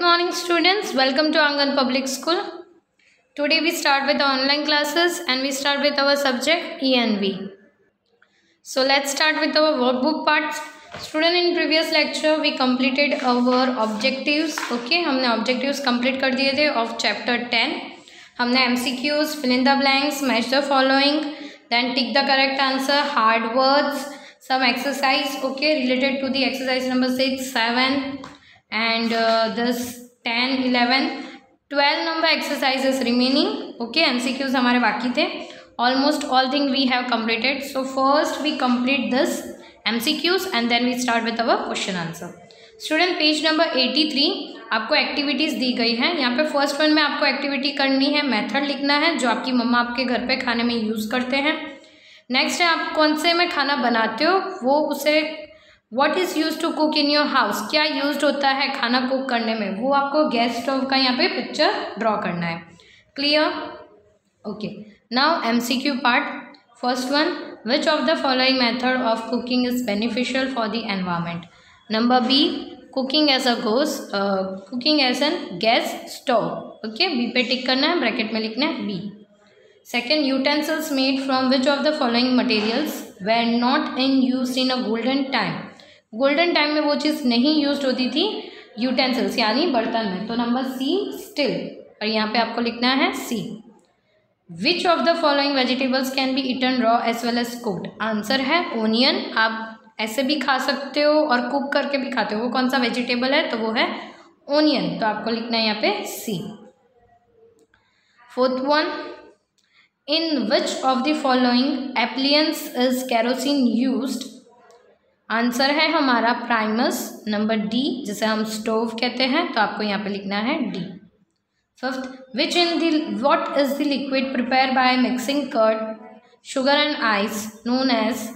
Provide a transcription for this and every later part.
morning students, welcome to Angan Public School. Today we start with the online classes and we start with our subject ENV. So let's start with our workbook parts. Student, in previous lecture we completed our objectives. Okay, हमने objectives complete कर दिए थे of chapter 10. हमने MCQs, fill in the blanks, match the following, then tick the correct answer, hard words, some exercise, okay, related to the exercise number 6, 7 and this 10, 11, 12 number exercises remaining. Okay, MCQs हमारे बाकी थे. Almost all thing we have completed. So first we complete this MCQs and then we start with our question answer. Student, page number 83 आपको activities दी गई हैं. यहाँ पे first one में आपको एक्टिविटी करनी है, मेथड लिखना है जो आपकी मम्मा आपके घर पे खाने में यूज़ करते हैं. नेक्स्ट है आप कौन से में खाना बनाते हो, वो उसे what is use to cook in your house, क्या यूज होता है खाना कुक करने में, वो आपको गैस स्टोव का यहाँ पे पिक्चर ड्रॉ करना है. Clear? Okay, now MCQ part. First one, which of the following method of cooking is beneficial for the environment. Number B, cooking as an gas stove. Okay, B पे tick करना है, bracket में लिखना है B. Second, utensils made from which of the following materials were not in use in a golden time. Golden time में वो चीज़ नहीं use होती थी यूटेंसिल्स यानी बर्तन में, तो नंबर सी स्टिल, और यहाँ पे आपको लिखना है C. Which of the following vegetables can be eaten raw as well as cooked. Answer है ओनियन. आप ऐसे भी खा सकते हो और कुक करके भी खाते हो. वो कौन सा वेजिटेबल है, तो वो है ओनियन, तो आपको लिखना है यहाँ पे C. Fourth one, in which of the following appliances is kerosene used. Answer है हमारा प्राइमस, नंबर डी, जिसे हम स्टोव कहते हैं, तो आपको यहाँ पे लिखना है D. Fifth, which in the what is the liquid prepare by mixing curd, sugar and ice known as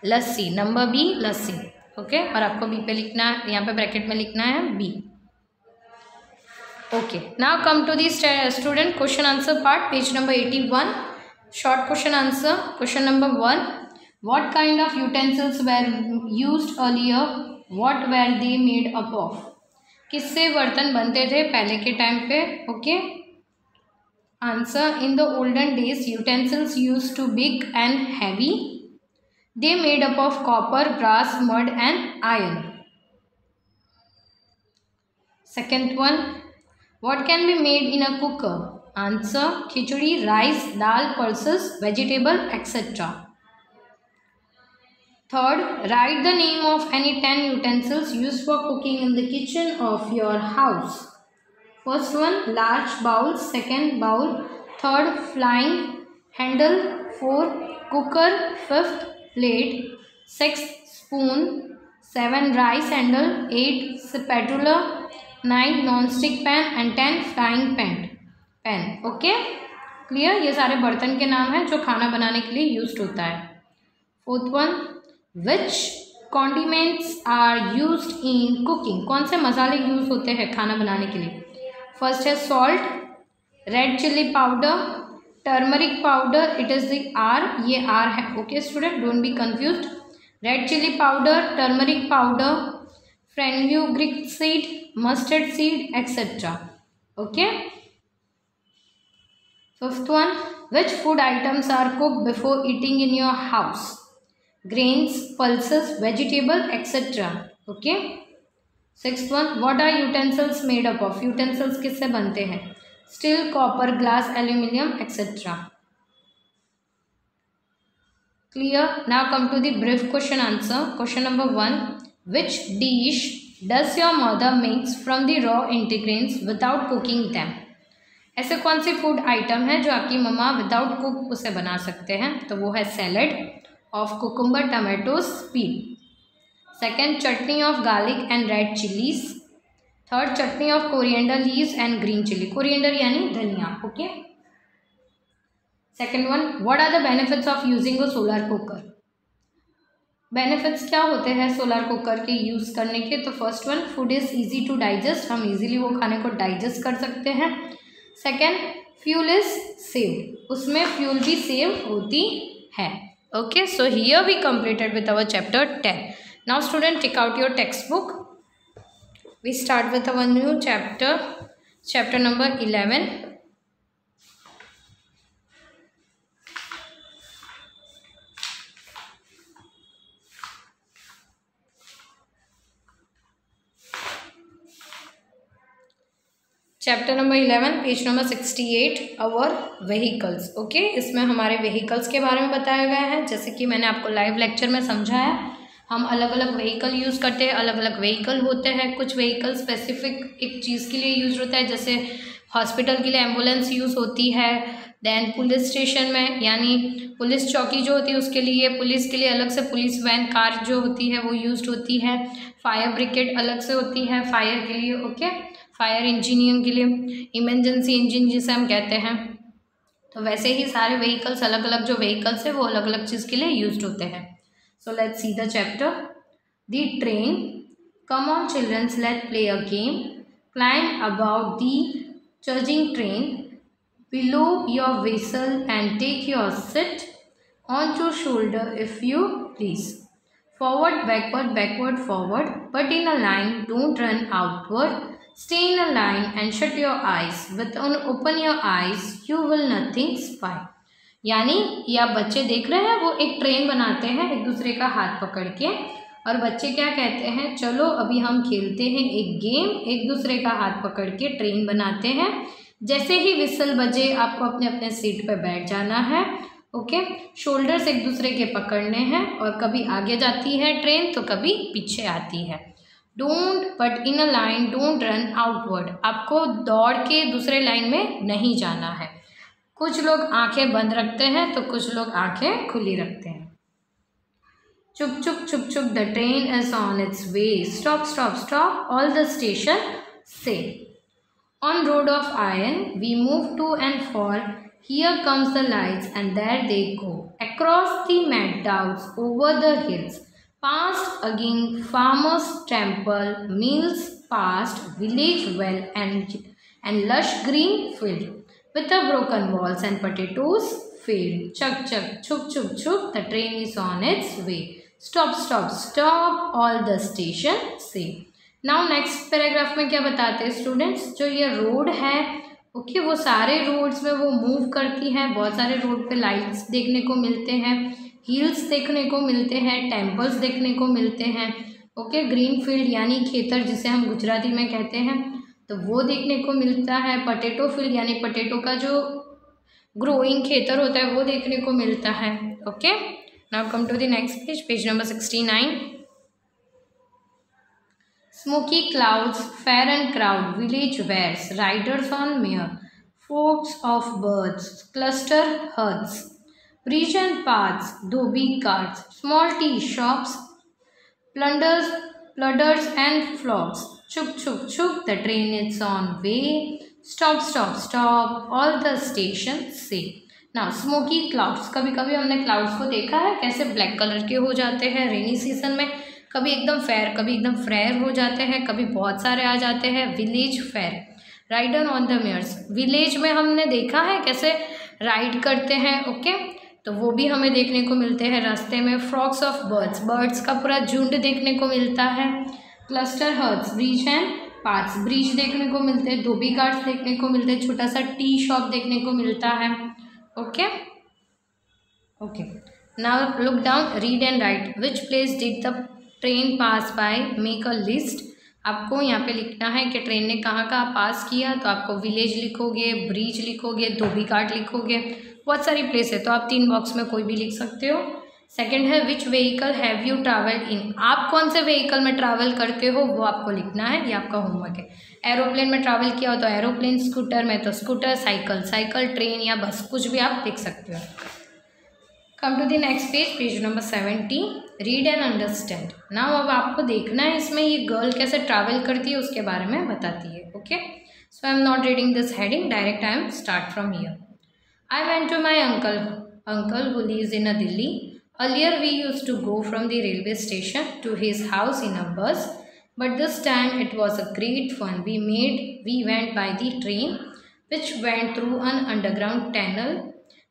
lassi. Number B lassi. Okay, और आपको बी पे लिखना है, यहाँ पे ब्रैकेट में लिखना है B. Okay, now come to the student question answer part, page number 81. Short question answer. Question number 1, what kind of utensils were used earlier, what were they made up of. किससे बर्तन बनते थे पहले के time पे. Okay, answer, in the olden days utensils used to big and heavy, they made up of copper, brass, mud and iron. Second one, what can be made in a cooker. Answer, khichdi, rice, dal, pulses, vegetable, etc. Third, write the name of any 10 utensils used for cooking in the kitchen of your house. First one, large bowl. Second, bowl. Third, frying handle. Fourth, cooker. Fifth, plate. Sixth, spoon. 7, rice handle. 8, spatula. 9, non-stick pan and 10, frying pan. Okay, clear. ये सारे बर्तन के नाम हैं जो खाना बनाने के लिए यूज होता है. Fourth one, which condiments are used in cooking. कौन से मसाले यूज होते हैं खाना बनाने के लिए. फर्स्ट है salt, red chilli powder, turmeric powder, it is the R, ये आर है. Okay student, don't be confused. Red chilli powder, turmeric powder, fenugreek seed, mustard seed etcetera. Okay. Fifth one, which food items are cooked before eating in your house. Grains, pulses, vegetable, etc. Okay. Sixth one, what are utensils made up of. Utensils किससे बनते हैं. Steel, copper, glass, aluminium, etc. Clear. Now come to the brief question answer. Question number 1, which dish does your mother makes from the raw ingredients without cooking them. ऐसे कौन sea food item है जो आपकी मम्मा without cook उसे बना सकते हैं, तो वो है salad of cucumber, tomatoes, peel. Second, chutney of garlic and red chilies. Third, chutney of coriander leaves and green chili. Coriander यानी धनिया. Okay. Second one, what are the benefits of using a solar cooker. Benefits क्या होते हैं solar cooker के use करने के. तो first one, food is easy to digest, हम इजीली वो खाने को डाइजेस्ट कर सकते हैं. सेकेंड, फ्यूल इज सेव, उसमें फ्यूल भी सेव होती है. Okay, so here we completed with our chapter 10. Now student, take out your textbook. We start with our new chapter number 11. Chapter number 11 page number 68 our vehicles. Okay, इसमें हमारे vehicles के बारे में बताया गया है। जैसे कि मैंने आपको लाइव लेक्चर में समझाया, हम अलग अलग व्हीकल यूज़ करते हैं, अलग अलग व्हीकल होते हैं। कुछ व्हीकल स्पेसिफिक एक चीज़ के लिए यूज़ होता है, जैसे हॉस्पिटल के लिए एम्बुलेंस यूज़ होती है। दैन पुलिस स्टेशन में यानी पुलिस चौकी जो होती है उसके लिए, पुलिस के लिए अलग से पुलिस वैन कार जो होती है वो यूज़ होती है। फायर ब्रिगेड अलग से होती है फायर के लिए। ओके, फायर इंजीनियरिंग के लिए, इमरजेंसी इंजन जिसे हम कहते हैं। तो वैसे ही सारे व्हीकल्स, अलग अलग जो व्हीकल्स है वो अलग अलग चीज़ के लिए यूज्ड होते हैं। So let's see the chapter. The train, come on childrens, let play a game, climb about the charging train, below your whistle and take your seat on your shoulder if you please. Forward, backward, backward, forward, but in a line, don't run outward. Stay in a line and shut your eyes. With open your eyes, you will nothing spy. यानी ये आप बच्चे देख रहे हैं, वो एक train बनाते हैं एक दूसरे का हाथ पकड़ के, और बच्चे क्या कहते हैं, चलो अभी हम खेलते हैं एक गेम, एक दूसरे का हाथ पकड़ के ट्रेन बनाते हैं। जैसे ही विसल बजे आपको अपने अपने सीट पर बैठ जाना है। ओके, शोल्डर्स एक दूसरे के पकड़ने हैं, और कभी आगे जाती है ट्रेन तो कभी पीछे आती है। Don't, but in a line, don't run outward, आपको दौड़ के दूसरे लाइन में नहीं जाना है। कुछ लोग आंखें बंद रखते हैं तो कुछ लोग आंखें खुली रखते हैं। चुप चुप चुप चुप, the train is on its way, stop stop stop, all the station से। On road of iron we move to and fro, here comes the lights and there they go, across the meadows, over the hills, past again farmer's temple, mills past, village well and lush green field, with the broken walls and potatoes field. Chuk chuk, chuk chuk chuk, the train is on its way. Stop stop stop, all the station say. Now next paragraph में क्या बताते हैं students, जो ये road है, okay, वो सारे roads में वो मूव करती है। बहुत सारे रोड पे लाइट्स देखने को मिलते हैं, हिल्स देखने को मिलते हैं, टेम्पल्स देखने को मिलते हैं। ओके, ग्रीन फील्ड यानी खेतर जिसे हम गुजराती में कहते हैं, तो वो देखने को मिलता है। पोटैटो फील्ड यानी पोटैटो का जो ग्रोइंग खेतर होता है वो देखने को मिलता है। Okay, now come to the next page, page number 69। Smoky clouds, fair and crowd, village wares, riders on mare, flocks of birds, cluster huts, bridge and paths, dhobi carts, small tea shops, pludders and flocks. Chuk chuk chuk, the train is on way. Stop stop stop, all the stations say. Now smoky clouds, कभी कभी हमने clouds को देखा है कैसे black colour के हो जाते हैं रेनी सीजन में, कभी एकदम फेयर, कभी एकदम फ्रेयर हो जाते हैं, कभी बहुत सारे आ जाते हैं। Village fair, rider on the mares, village में हमने देखा है कैसे राइड करते हैं। ओके, तो वो भी हमें देखने को मिलते हैं रास्ते में। फ्रॉक्स ऑफ बर्ड्स, बर्ड्स का पूरा झुंड देखने को मिलता है। Cluster huts, bridge and paths, bridge देखने को मिलते हैं, धोबी घाट्स देखने को मिलते हैं, छोटा सा टी शॉप देखने को मिलता है। Okay okay, now look down, read and write, which place did the train pass by, make a list. आपको यहाँ पे लिखना है कि ट्रेन ने कहाँ कहाँ पास किया, तो आपको विलेज लिखोगे, ब्रिज लिखोगे, धोबी घाट लिखोगे, बहुत सारी प्लेस है, तो आप 3 बॉक्स में कोई भी लिख सकते हो। सेकंड है which vehicle have you travelled in, आप कौन से व्हीकल में ट्रैवल करते हो वो आपको लिखना है, ये आपका होमवर्क है। एरोप्लेन में ट्रैवल किया हो तो एरोप्लेन, स्कूटर में तो स्कूटर, साइकिल साइकिल, ट्रेन या बस, कुछ भी आप लिख सकते हो। Come to the next page, page number 70, read and understand. Now अब आपको देखना है इसमें ये गर्ल कैसे ट्रैवल करती है उसके बारे में बताती है। Okay, so I am not reading this heading, direct I am start from here. I went to my uncle who lives in Delhi. Earlier we used to go from the railway station to his house in a bus, but this time it was a great fun. We went by the train which went through an underground tunnel.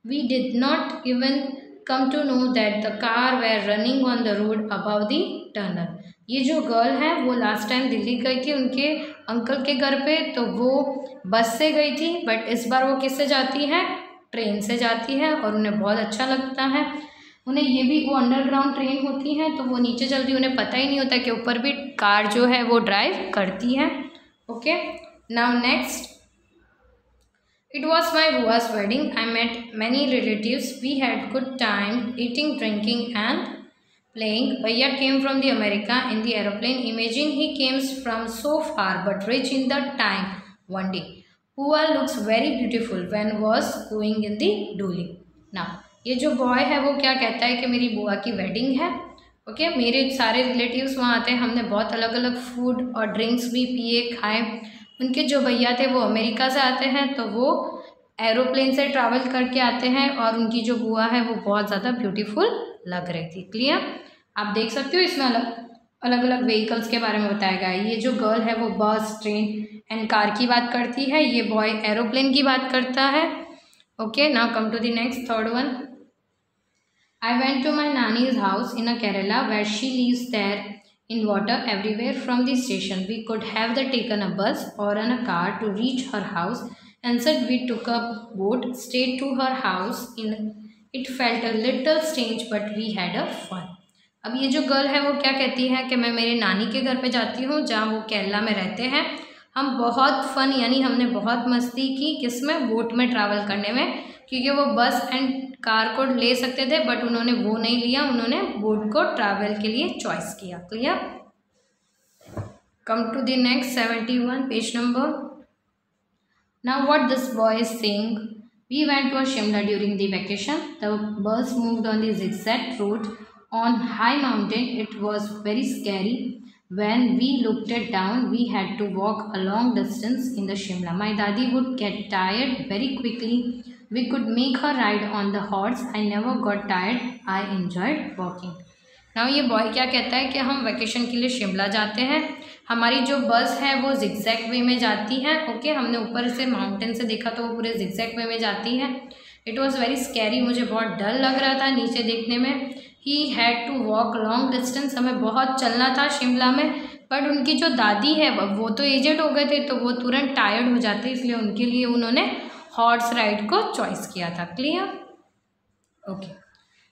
We did not even come to know that the car were running on the road above the tunnel. ये जो girl है वो last time Delhi गई थी उनके uncle के घर पे, तो वो बस से गई थी, बट इस बार वो किससे जाती है, ट्रेन से जाती है और उन्हें बहुत अच्छा लगता है। उन्हें ये भी, वो अंडरग्राउंड ट्रेन होती है तो वो नीचे चलती, उन्हें पता ही नहीं होता कि ऊपर भी कार जो है वो ड्राइव करती है। Okay, now next, it was my बुआ's wedding. I met many relatives. We had good time eating, drinking and playing. Bhaiya came from the America in the aeroplane. Imagine he came from so far but rich in the time. One day, Bua looks very beautiful when was going in the dolly. Now, ये जो boy है वो क्या कहता है कि मेरी बुआ की वेडिंग है। ओके, मेरे सारे रिलेटिव्स वहाँ आते हैं, हमने बहुत अलग अलग फूड और ड्रिंक्स भी पिए खाए। उनके जो भैया थे वो अमेरिका से आते हैं, तो वो एरोप्लेन से ट्रैवल करके आते हैं और उनकी जो बुआ है वो बहुत ज़्यादा ब्यूटीफुल लग रही थी। क्लियर, आप देख सकते हो इसमें अलग अलग व्हीकल्स के बारे में बताया गया है। ये जो गर्ल है वो बस, ट्रेन एंड कार की बात करती है, ये बॉय एरोप्लेन की बात करता है। Okay, now come to the next, third one. I went to my nanny's house in a Kerala where she lives there in water everywhere from the station. We could have taken a bus or a car to reach her house. Instead, we took a boat, stayed to her house. It felt a little strange, but we had a fun. अब ये जो girl है वो क्या कहती है कि मैं मेरे नानी के घर पे जाती हूँ जहाँ वो केरला में रहते हैं। हम बहुत फन, यानी हमने बहुत मस्ती की, किसमें, बोट में ट्रैवल करने में, क्योंकि वो बस एंड कार को ले सकते थे बट उन्होंने वो नहीं लिया, उन्होंने बोट को ट्रैवल के लिए चॉइस किया। Clear, come to the next 71 page number. Now what this boy is saying, we went to Shimla during the vacation. The bus moved on the zigzag road on high mountain. It was very scary. When we looked it down, we had to walk a long distance in the Shimla. My daddy would get tired very quickly. We could make her ride on the horse. I never got tired. I enjoyed walking. Now ये boy क्या कहता है कि हम vacation के लिए शिमला जाते हैं, हमारी जो बस है वो जिगजैग वे में जाती है। ओके, हमने ऊपर से माउंटेन से देखा तो वो पूरे जिगजैग वे में जाती है। इट वॉज़ वेरी स्कैरी, मुझे बहुत डर लग रहा था नीचे देखने में। He had to walk long distance, हमें बहुत चलना था शिमला में, बट उनकी जो दादी है वो तो एजेड हो गए थे तो वो तुरंत टायर्ड हो जाते, इसलिए उनके लिए उन्होंने हॉर्स राइड को चॉइस किया था। Clear, okay,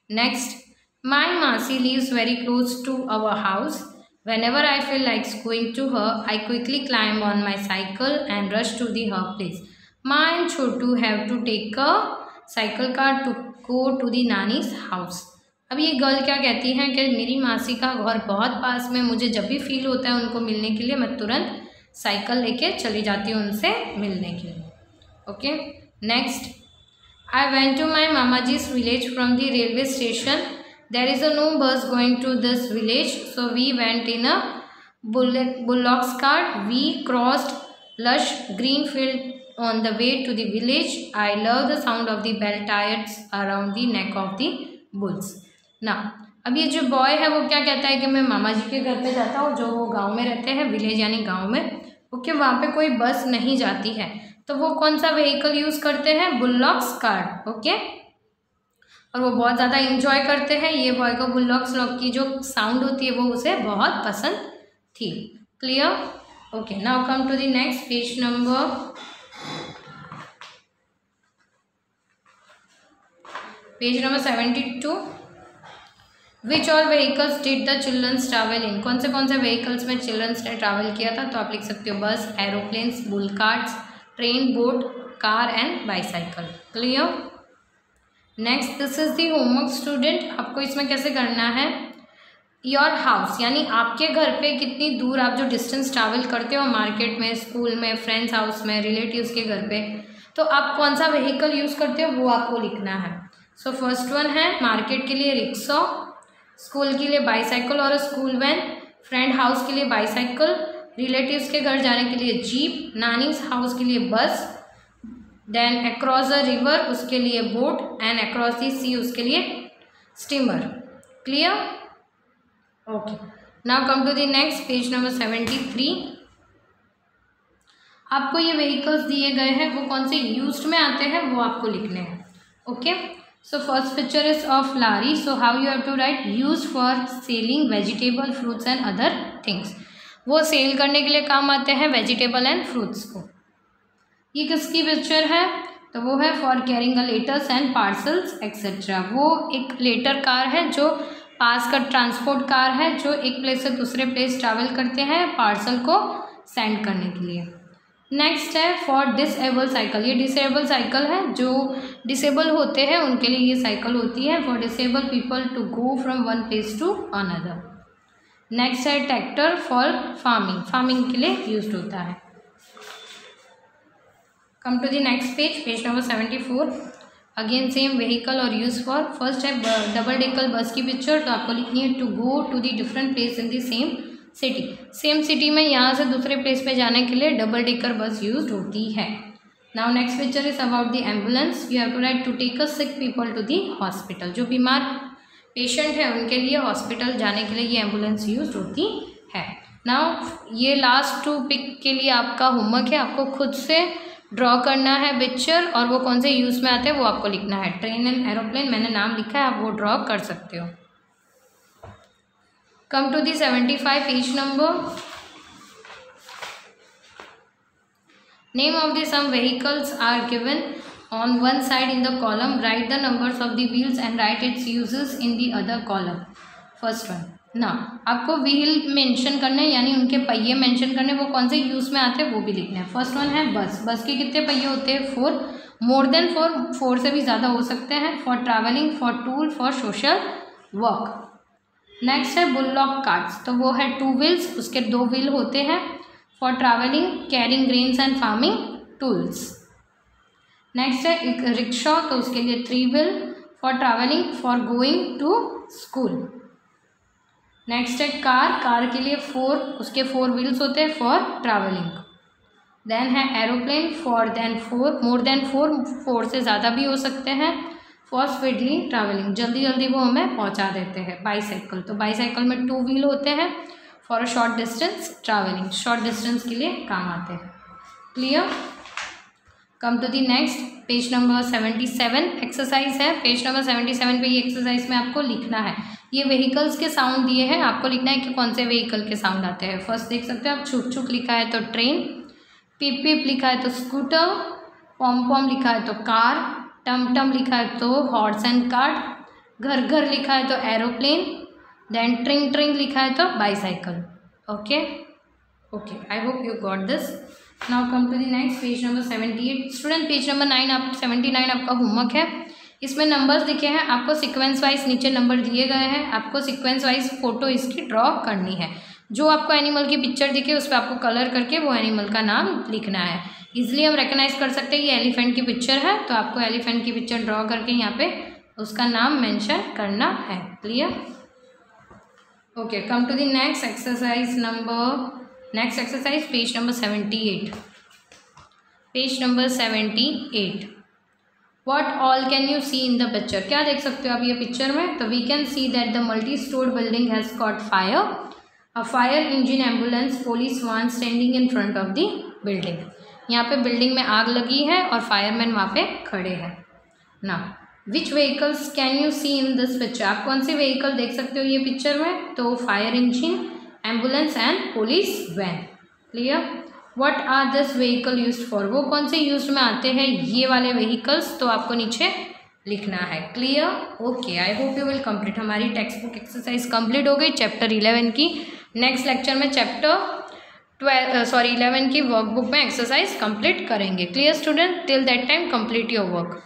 next, my masi lives very close to our house. Whenever I feel like going to her, I quickly climb on my cycle and rush to her place. Ma and Chotu have to take a cycle car to go to the नानी's house. अब ये girl क्या कहती हैं कि मेरी मासी का घर बहुत पास में, मुझे जब भी फील होता है उनको मिलने के लिए मैं तुरंत साइकिल लेके चली जाती हूँ उनसे मिलने के लिए। Okay, next, I went to my मामा जी's village from the railway station. There is no bus going to this village, so we went in a bullock's cart. We crossed lush green field on the way to the village. I love the sound of the bell tied around the neck of the bulls. Now, अब ये जो boy है वो क्या कहता है कि मैं मामा जी के घर पे जाता हूँ जो वो गांव में रहते हैं, विलेज यानी गांव में। ओके, वहाँ पे कोई बस नहीं जाती है, तो वो कौन सा व्हीकल यूज़ करते हैं, बुल्लॉक्स कार्ट। ओके, और वो बहुत ज़्यादा इंजॉय करते हैं। ये बॉय को बुल्लॉक्स की जो साउंड होती है वो उसे बहुत पसंद थी। Clear, okay, now come to the next page number, page number 72। Which all vehicles did the childrens travel in, कौन से व्हीकल्स में चिल्ड्रंस ने ट्रैवल किया था, तो आप लिख सकते हो बस, aeroplanes, bull carts, train, boat, car and bicycle. Clear, next, this is the homework student. आपको इसमें कैसे करना है, योर हाउस यानी आपके घर पे कितनी दूर आप जो डिस्टेंस ट्रैवल करते हो, मार्केट में, स्कूल में, फ्रेंड्स हाउस में, रिलेटिव्स के घर पे, तो आप कौन सा व्हीकल यूज़ करते हो वो आपको लिखना है। सो फर्स्ट वन है मार्केट के लिए रिक्शा, स्कूल के लिए बाईसाइकिल और स्कूल वैन, फ्रेंड हाउस के लिए बाईसाइकिल, रिलेटिव्स के घर जाने के लिए जीप, नानीज हाउस के लिए बस, देन अक्रॉस द रिवर उसके लिए boat, and across the sea उसके लिए steamer. Clear, okay, now come to the next page number 73। आपको ये व्हीकल्स दिए गए हैं वो कौन से यूज्ड में आते हैं वो आपको लिखने हैं। Okay, So first picture is of lorry. So how you have to write? Used for selling vegetable, fruits and other things. वो सेल करने के लिए काम आते हैं वेजिटेबल एंड फ्रूट्स को. ये किसकी पिक्चर है? तो वो है for carrying a letters and parcels etcetera. वो एक लेटर कार है जो पास का ट्रांसपोर्ट कार है जो एक प्लेस से दूसरे प्लेस ट्रैवल करते हैं पार्सल को सेंड करने के लिए. नेक्स्ट है फॉर डिसेबल साइकिल. ये डिसेबल साइकिल है, जो डिसेबल होते हैं उनके लिए ये साइकिल होती है. For disable people to go from one place to another. Next है ट्रैक्टर फॉर फार्मिंग. फार्मिंग के लिए यूज होता है. Come to the next page, page number 74. Again same vehicle और यूज फॉर. फर्स्ट है डबल डेकर बस की picture. तो आपको लिखनी है to go to the different place in the same city. Same city में यहाँ से दूसरे प्लेस पे जाने के लिए डबल डेकर बस यूज होती है. Now next picture is about the ambulance. You have to write to take a sick people to the hospital. जो बीमार पेशेंट है उनके लिए हॉस्पिटल जाने के लिए ये एम्बुलेंस यूज होती है. नाउ ये लास्ट टू पिक के लिए आपका होमवर्क है. आपको खुद से ड्रॉ करना है पिक्चर और वो कौन से यूज़ में आते हैं वो आपको लिखना है. ट्रेन एंड एरोप्लेन मैंने नाम लिखा है, आप वो ड्रॉ कर सकते हो. Come to the 75 page number. Name of the some vehicles are given on one side in the column. Write the numbers of the wheels and write its uses in the other column. First one. ना आपको wheel mention करने यानी उनके पहिए mention करने, वो कौन से यूज़ में आते हैं वो भी लिखना है. फर्स्ट वन है बस. बस के कितने पहिए होते हैं? 4. मोर देन 4 से भी ज़्यादा हो सकते हैं. For travelling, for tour, for social work. Next है बुलडॉग कार्ट्स. तो वो है 2 व्हील्स, उसके 2 व्हील होते हैं. For travelling, carrying grains and farming tools. Next है एक रिक्शा. तो उसके लिए 3 wheel. For travelling, for going to school. Next है कार. कार के लिए 4, उसके 4 व्हील्स होते हैं फॉर ट्रैवलिंग. देन है aeroplane. For than 4, more than 4 से ज़्यादा भी हो सकते हैं. फॉर स्पीडली ट्रैवलिंग, जल्दी जल्दी वो हमें पहुंचा देते हैं. बाईसाइकिल. तो बाईसाइकिल में 2 व्हील होते हैं. For a short distance travelling, short distance के लिए काम आते हैं. Clear. Come to the next, page number 77. Exercise है पेज नंबर 77 पे. ये एक्सरसाइज में आपको लिखना है, ये व्हीकल्स के साउंड दिए हैं, आपको लिखना है कि कौन से व्हीकल के साउंड आते हैं. फर्स्ट देख सकते हो आप, छुक छुक लिखा है तो ट्रेन, पिप पिप लिखा है तो स्कूटर, पॉम पॉम लिखा है तो कार, टम टम लिखा है तो हॉर्स एंड कार्ट, घर घर लिखा है तो एरोप्लेन, देन ट्रिंग ट्रिंग लिखा है तो bicycle. Okay okay, I hope you got this. Now come to the next, page number 78. Student page number 79 आपका होमवर्क है. इसमें नंबर्स दिखे हैं, आपको सीक्वेंस वाइज नीचे नंबर दिए गए हैं. आपको सीक्वेंस वाइज फ़ोटो इसकी ड्रॉ करनी है. जो आपको एनिमल की पिक्चर दिखे उस पर आपको कलर करके वो एनिमल का नाम लिखना है. इजीली हम रिकग्नाइज कर सकते हैं ये एलिफेंट की पिक्चर है, तो आपको एलिफेंट की पिक्चर ड्रॉ करके यहाँ पे उसका नाम मेंशन करना है. Clear. Okay, come to the next exercise page number 78. Page number 78. What all can you see in the picture? क्या देख सकते हो आप ये पिक्चर में? तो we can see that the multi-stored building has caught fire. A fire engine, ambulance, police van standing in front of the building. यहाँ पे बिल्डिंग में आग लगी है और फायरमैन वहाँ पे खड़े हैं. ना which vehicles can you see in this picture? आप कौन से व्हीकल देख सकते हो ये पिक्चर में? तो fire engine, ambulance and police van. Clear. What are this vehicle used for? वो कौन से यूज में आते हैं ये वाले व्हीकल्स? तो आपको नीचे लिखना है. Clear. Okay, I hope you will complete. हमारी टेक्स्ट बुक एक्सरसाइज कंप्लीट हो गई चैप्टर 11 की. नेक्स्ट लेक्चर में चैप्टर 11 की वर्कबुक में एक्सरसाइज कंप्लीट करेंगे. Clear student. Till that time complete your work.